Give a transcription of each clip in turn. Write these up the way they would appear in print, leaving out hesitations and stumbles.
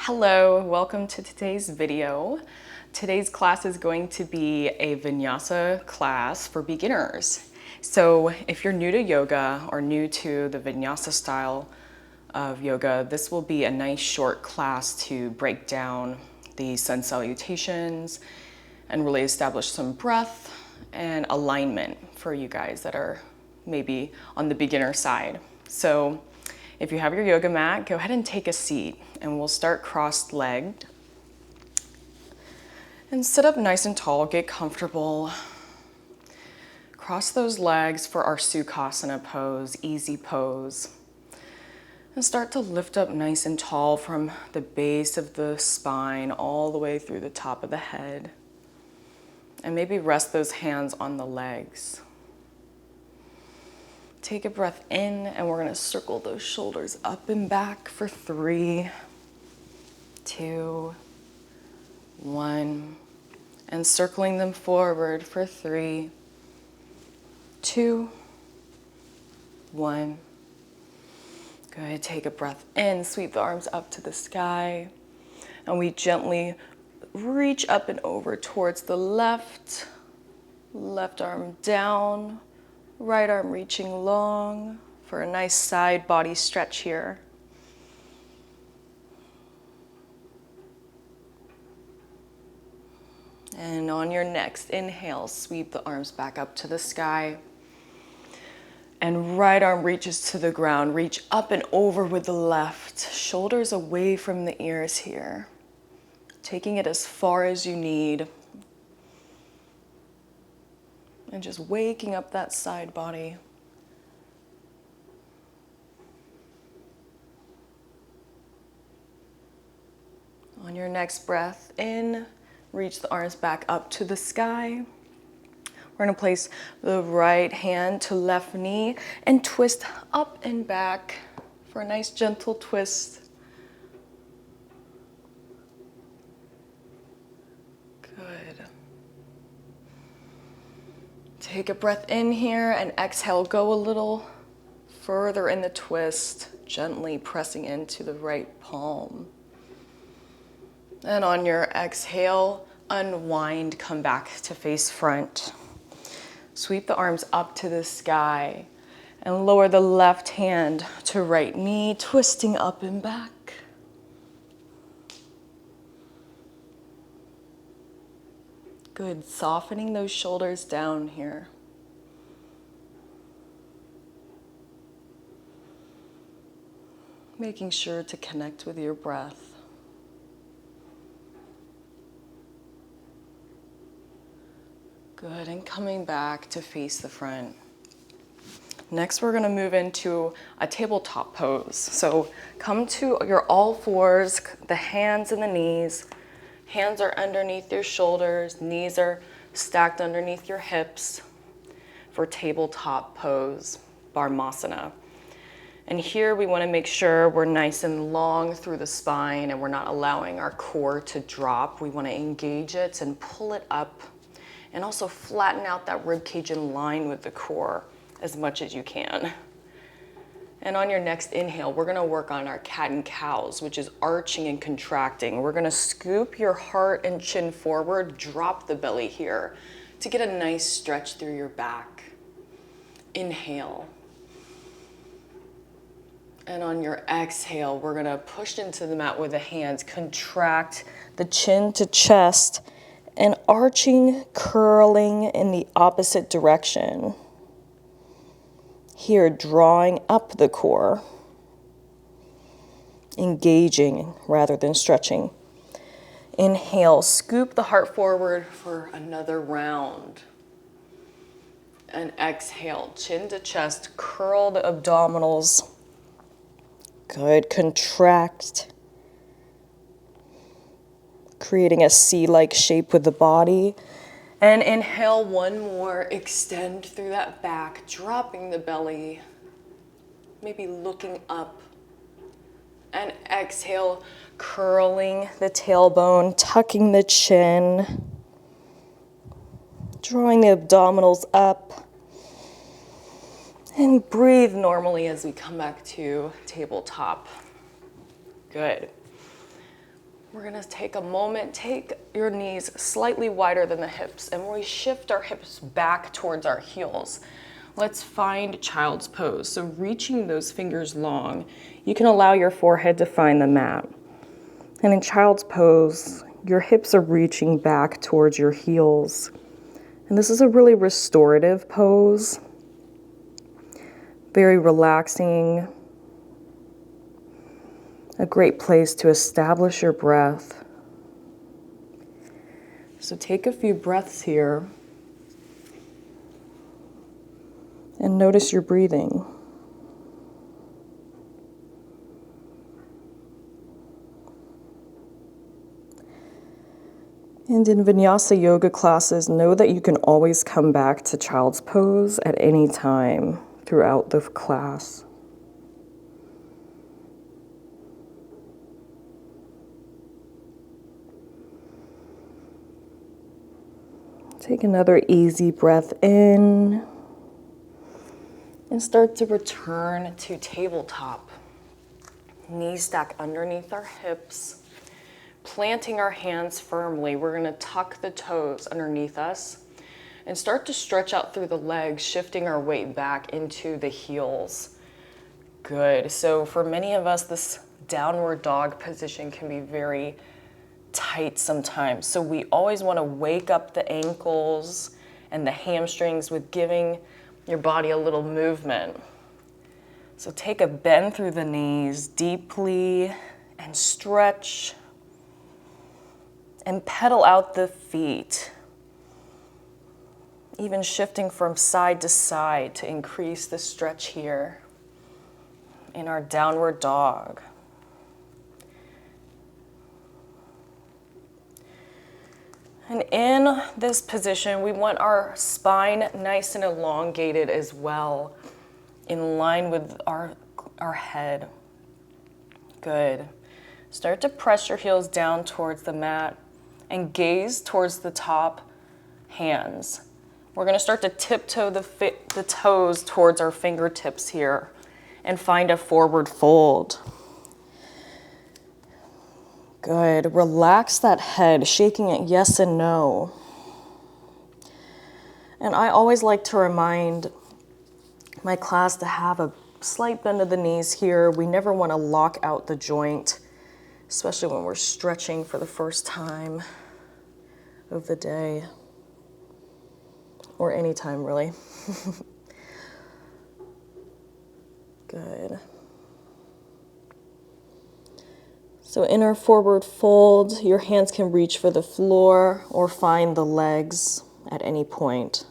Hello, welcome to today's video. Today's class is going to be a Vinyasa class for beginners. So if you're new to yoga or new to the Vinyasa style of yoga, this will be a nice short class to break down the sun salutations and really establish some breath and alignment for you guys that are maybe on the beginner side. So if you have your yoga mat, go ahead and take a seat and we'll start cross-legged. And sit up nice and tall, get comfortable. Cross those legs for our Sukhasana pose, easy pose. And start to lift up nice and tall from the base of the spine all the way through the top of the head. And maybe rest those hands on the legs. Take a breath in, and we're gonna circle those shoulders up and back for 3, 2, 1. And circling them forward for 3, 2, 1. Go ahead, take a breath in, sweep the arms up to the sky. And we gently reach up and over towards the left arm down. Right arm reaching long for a nice side body stretch here. And on your next inhale, sweep the arms back up to the sky. And right arm reaches to the ground. Reach up and over with the left. Shoulders away from the ears here. Taking it as far as you need. And just waking up that side body. On your next breath in, reach the arms back up to the sky. We're going to place the right hand to left knee and twist up and back for a nice gentle twist. Good. Take a breath in here and exhale. Go a little further in the twist, gently pressing into the right palm. And on your exhale, unwind, come back to face front. Sweep the arms up to the sky and lower the left hand to right knee, twisting up and back. Good, softening those shoulders down here. Making sure to connect with your breath. Good, and coming back to face the front. Next, we're gonna move into a tabletop pose. So come to your all fours, the hands and the knees. Hands are underneath your shoulders, knees are stacked underneath your hips for tabletop pose, Barmasana. And here we want to make sure we're nice and long through the spine and we're not allowing our core to drop. We want to engage it and pull it up and also flatten out that rib cage in line with the core as much as you can. And on your next inhale, we're gonna work on our cat and cows, which is arching and contracting. We're gonna scoop your heart and chin forward, drop the belly here to get a nice stretch through your back. Inhale. And on your exhale, we're gonna push into the mat with the hands, contract the chin to chest, and arching, curling in the opposite direction. Here, drawing up the core, engaging rather than stretching. Inhale, scoop the heart forward for another round. And exhale, chin to chest, curl the abdominals. Good, contract. Creating a C-like shape with the body. And inhale, one more, extend through that back, dropping the belly, maybe looking up. And exhale, curling the tailbone, tucking the chin, drawing the abdominals up. And breathe normally as we come back to tabletop. Good. We're gonna take a moment, take your knees slightly wider than the hips, and we shift our hips back towards our heels. Let's find child's pose. So reaching those fingers long, you can allow your forehead to find the mat. And in child's pose, your hips are reaching back towards your heels. And this is a really restorative pose, very relaxing, a great place to establish your breath. So take a few breaths here and notice your breathing. And in Vinyasa yoga classes, know that you can always come back to child's pose at any time throughout the class. Take another easy breath in and start to return to tabletop. Knees stack underneath our hips, planting our hands firmly. We're going to tuck the toes underneath us and start to stretch out through the legs, shifting our weight back into the heels. Good. So for many of us, this downward dog position can be very tight sometimes. So we always want to wake up the ankles and the hamstrings with giving your body a little movement. So take a bend through the knees deeply and stretch and pedal out the feet, even shifting from side to side to increase the stretch here in our downward dog. And in this position, we want our spine nice and elongated as well, in line with our head. Good. Start to press your heels down towards the mat and gaze towards the top hands. We're going to start to tiptoe the toes towards our fingertips here and find a forward fold. Good. Relax that head, shaking it yes and no. And I always like to remind my class to have a slight bend of the knees here. We never want to lock out the joint, especially when we're stretching for the first time of the day, or any time really. Good. So in our forward fold, your hands can reach for the floor or find the legs at any point.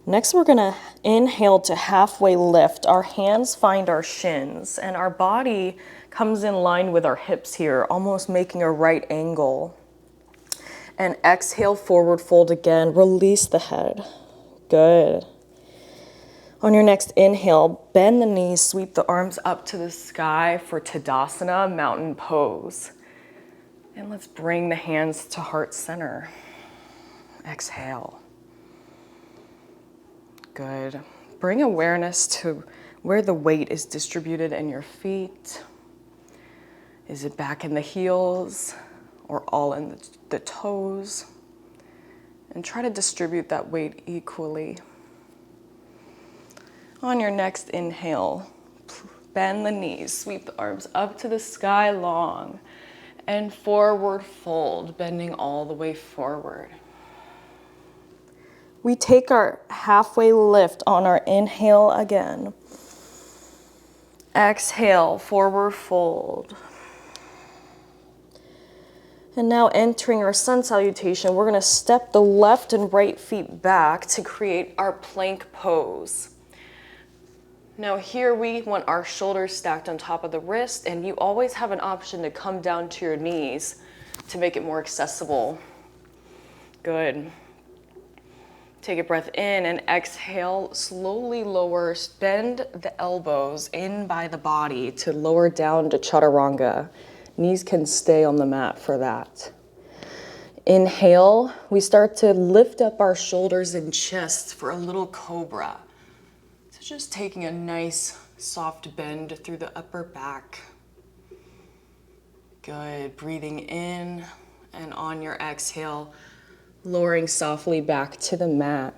Next, we're gonna inhale to halfway lift. Our hands find our shins and our body comes in line with our hips here, almost making a right angle. And exhale, forward fold again, release the head. Good. On your next inhale, bend the knees, sweep the arms up to the sky for Tadasana, mountain pose. And let's bring the hands to heart center. Exhale. Good. Bring awareness to where the weight is distributed in your feet. Is it back in the heels or all in the toes? And try to distribute that weight equally. On your next inhale, bend the knees, sweep the arms up to the sky long, and forward fold, bending all the way forward. We take our halfway lift on our inhale again. Exhale, forward fold. And now entering our sun salutation, we're gonna step the left and right feet back to create our plank pose. Now here we want our shoulders stacked on top of the wrist, and you always have an option to come down to your knees to make it more accessible. Good. Take a breath in and exhale, slowly lower, bend the elbows in by the body to lower down to chaturanga. Knees can stay on the mat for that. Inhale, we start to lift up our shoulders and chest for a little cobra. So just taking a nice soft bend through the upper back. Good. Breathing in, and on your exhale, lowering softly back to the mat.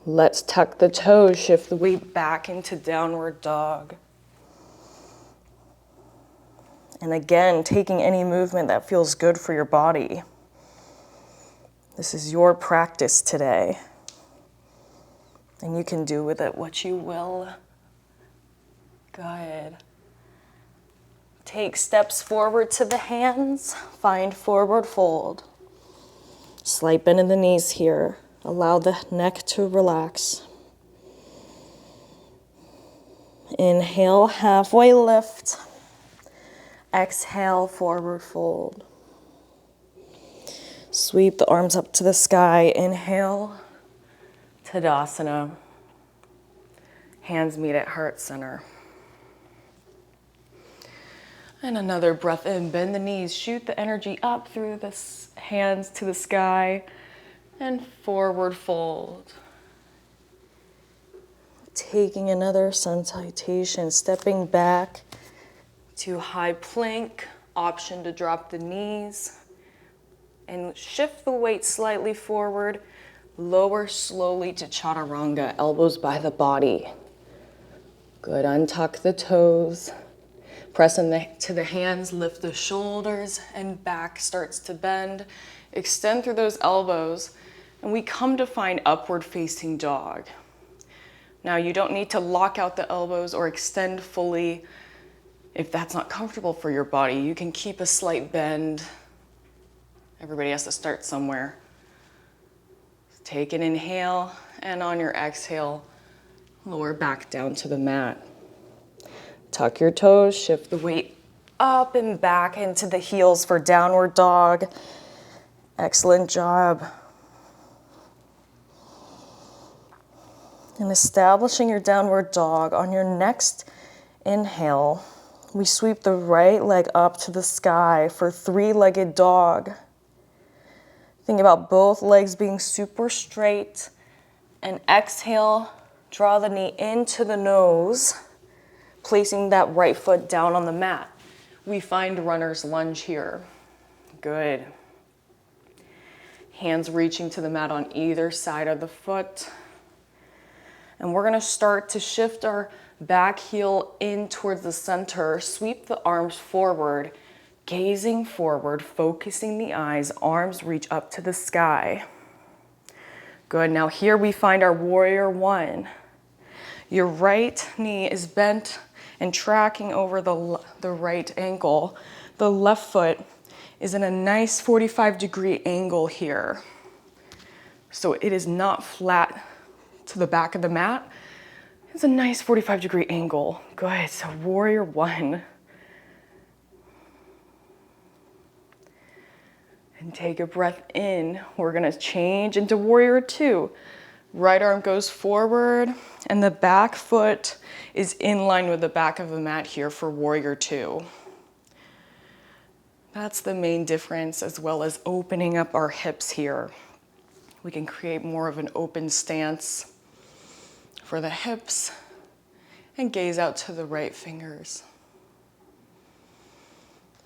Let's tuck the toes, shift the weight back into downward dog. And again, taking any movement that feels good for your body. This is your practice today. And you can do with it what you will. Good. Take steps forward to the hands. Find forward fold. Slight bend in the knees here. Allow the neck to relax. Inhale, halfway lift. Exhale, forward fold. Sweep the arms up to the sky. Inhale, Tadasana. Hands meet at heart center. And another breath in, bend the knees, shoot the energy up through the hands to the sky, and forward fold. Taking another sun salutation, stepping back to high plank, option to drop the knees, and shift the weight slightly forward, lower slowly to chaturanga, elbows by the body. Good, untuck the toes. Press to the hands, lift the shoulders, and back starts to bend. Extend through those elbows, and we come to find upward facing dog. Now you don't need to lock out the elbows or extend fully if that's not comfortable for your body. You can keep a slight bend. Everybody has to start somewhere. Take an inhale, and on your exhale, lower back down to the mat. Tuck your toes, shift the weight up and back into the heels for downward dog. Excellent job. And establishing your downward dog, on your next inhale, we sweep the right leg up to the sky for three-legged dog. Think about both legs being super straight. And exhale, draw the knee into the nose, placing that right foot down on the mat. We find runner's lunge here. Good. Hands reaching to the mat on either side of the foot. And we're gonna start to shift our back heel in towards the center, sweep the arms forward, gazing forward, focusing the eyes, arms reach up to the sky. Good, now here we find our warrior one. Your right knee is bent and tracking over the right ankle. The left foot is in a nice 45-degree angle here. So it is not flat to the back of the mat. It's a nice 45-degree angle. Good, so warrior one. And take a breath in. We're gonna change into warrior two. Right arm goes forward, and the back foot is in line with the back of the mat here for warrior two. That's the main difference, as well as opening up our hips here. We can create more of an open stance for the hips and gaze out to the right fingers.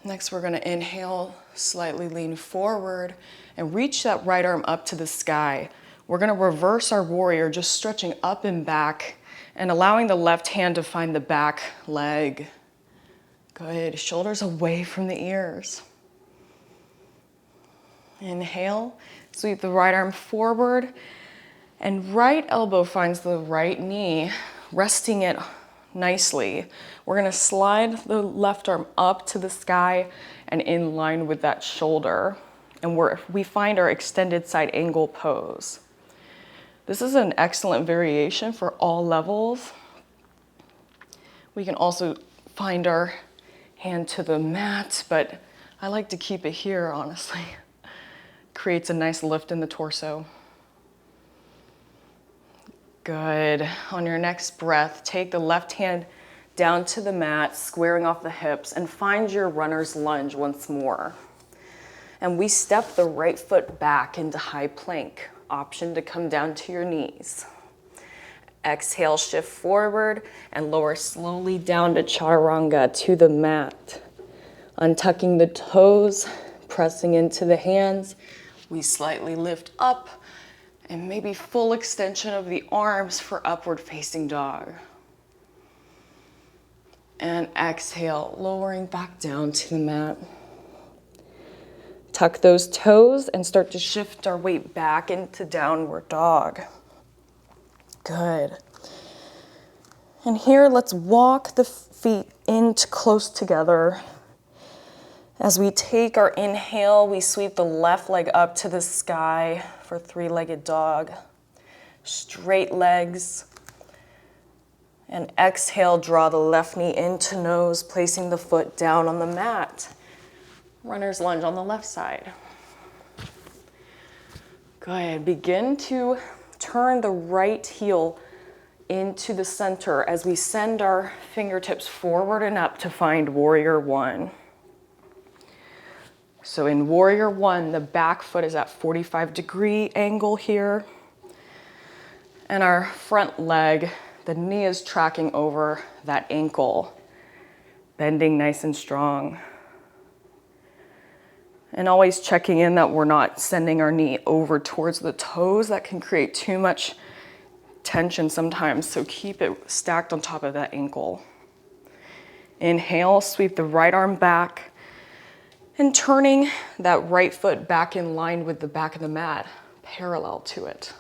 Next, we're gonna inhale, slightly lean forward, and reach that right arm up to the sky. We're gonna reverse our warrior, just stretching up and back and allowing the left hand to find the back leg. Good, shoulders away from the ears. Inhale, sweep the right arm forward, and right elbow finds the right knee, resting it nicely. We're gonna slide the left arm up to the sky and in line with that shoulder. And we find our extended side angle pose. This is an excellent variation for all levels. We can also find our hand to the mat, but I like to keep it here, honestly. Creates a nice lift in the torso. Good. On your next breath, take the left hand down to the mat, squaring off the hips, and find your runner's lunge once more. And we step the right foot back into high plank, option to come down to your knees. Exhale, shift forward and lower slowly down to chaturanga, to the mat. Untucking the toes, pressing into the hands. We slightly lift up and maybe full extension of the arms for upward facing dog. And exhale, lowering back down to the mat. Tuck those toes and start to shift our weight back into downward dog. Good. And here, let's walk the feet into close together. As we take our inhale, we sweep the left leg up to the sky for three-legged dog. Straight legs. And exhale, draw the left knee into nose, placing the foot down on the mat. Runner's lunge on the left side. Good. Begin to turn the right heel into the center as we send our fingertips forward and up to find warrior one. So in warrior one, the back foot is at 45-degree angle here. And our front leg, the knee is tracking over that ankle, bending nice and strong. And always checking in that we're not sending our knee over towards the toes. That can create too much tension sometimes, so keep it stacked on top of that ankle. Inhale, sweep the right arm back, and turning that right foot back in line with the back of the mat, parallel to it.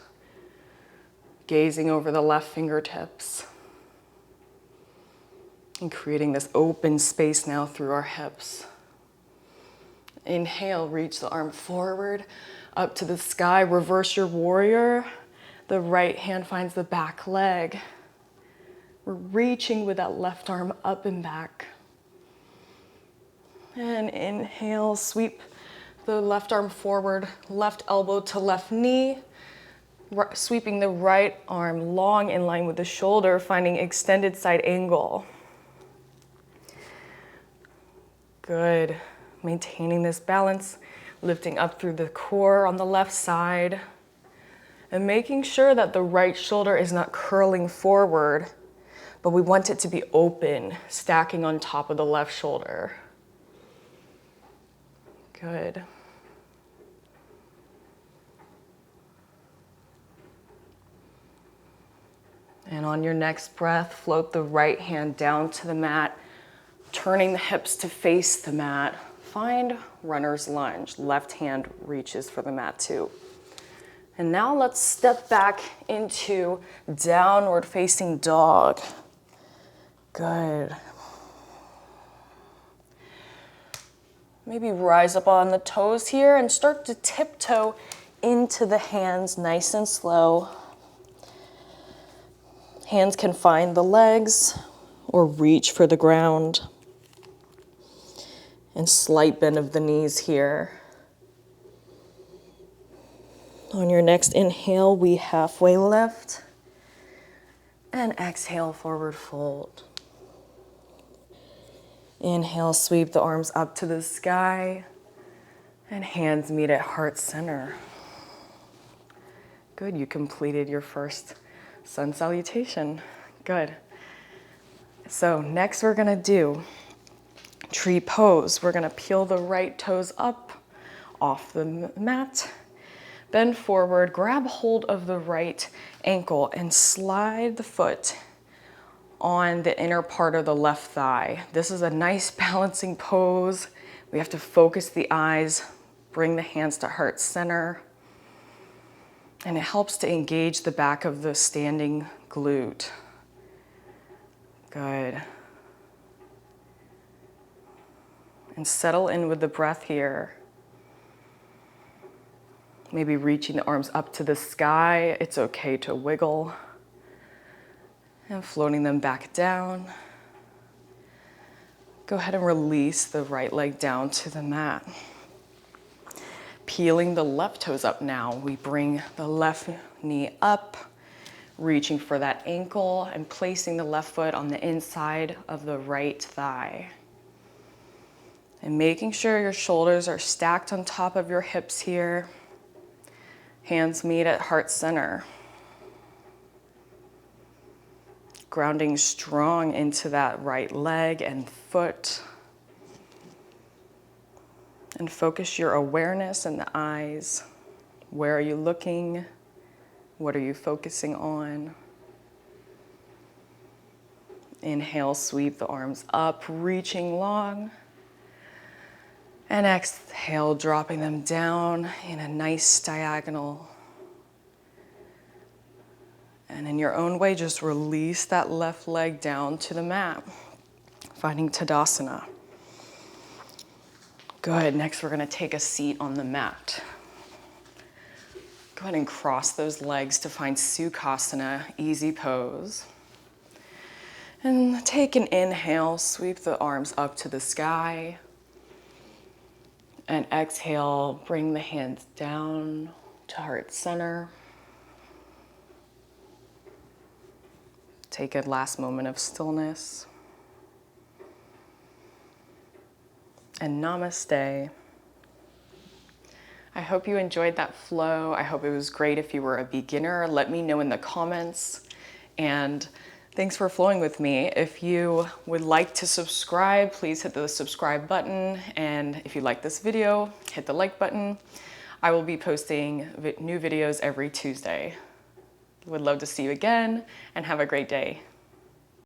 Gazing over the left fingertips. And creating this open space now through our hips. Inhale, reach the arm forward, up to the sky, reverse your warrior. The right hand finds the back leg. We're reaching with that left arm up and back. And inhale, sweep the left arm forward, left elbow to left knee, sweeping the right arm long in line with the shoulder, finding extended side angle. Good. Maintaining this balance, lifting up through the core on the left side, and making sure that the right shoulder is not curling forward, but we want it to be open, stacking on top of the left shoulder. Good. And on your next breath, float the right hand down to the mat, turning the hips to face the mat. Find runner's lunge. Left hand reaches for the mat too. And now let's step back into downward facing dog. Good. Maybe rise up on the toes here and start to tiptoe into the hands nice and slow. Hands can find the legs or reach for the ground. And slight bend of the knees here. On your next inhale, we halfway lift. And exhale, forward fold. Inhale, sweep the arms up to the sky. And hands meet at heart center. Good, you completed your first sun salutation. Good. So next we're gonna do tree pose. We're gonna peel the right toes up off the mat, bend forward, grab hold of the right ankle and slide the foot on the inner part of the left thigh. This is a nice balancing pose. We have to focus the eyes, bring the hands to heart center, and it helps to engage the back of the standing glute. Good. And settle in with the breath here. Maybe reaching the arms up to the sky. It's okay to wiggle. And floating them back down. Go ahead and release the right leg down to the mat. Peeling the left toes up now. We bring the left knee up, reaching for that ankle and placing the left foot on the inside of the right thigh. And making sure your shoulders are stacked on top of your hips here. Hands meet at heart center. Grounding strong into that right leg and foot. And focus your awareness in the eyes. Where are you looking? What are you focusing on? Inhale, sweep the arms up, reaching long. And exhale, dropping them down in a nice diagonal. And in your own way, just release that left leg down to the mat, finding Tadasana. Good, next we're gonna take a seat on the mat. Go ahead and cross those legs to find Sukhasana, easy pose. And take an inhale, sweep the arms up to the sky. And exhale, bring the hands down to heart center. Take a last moment of stillness. And namaste. I hope you enjoyed that flow. I hope it was great. If you were a beginner, let me know in the comments. And thanks for flowing with me. If you would like to subscribe, please hit the subscribe button. And if you like this video, hit the like button. I will be posting new videos every Tuesday. Would love to see you again and have a great day.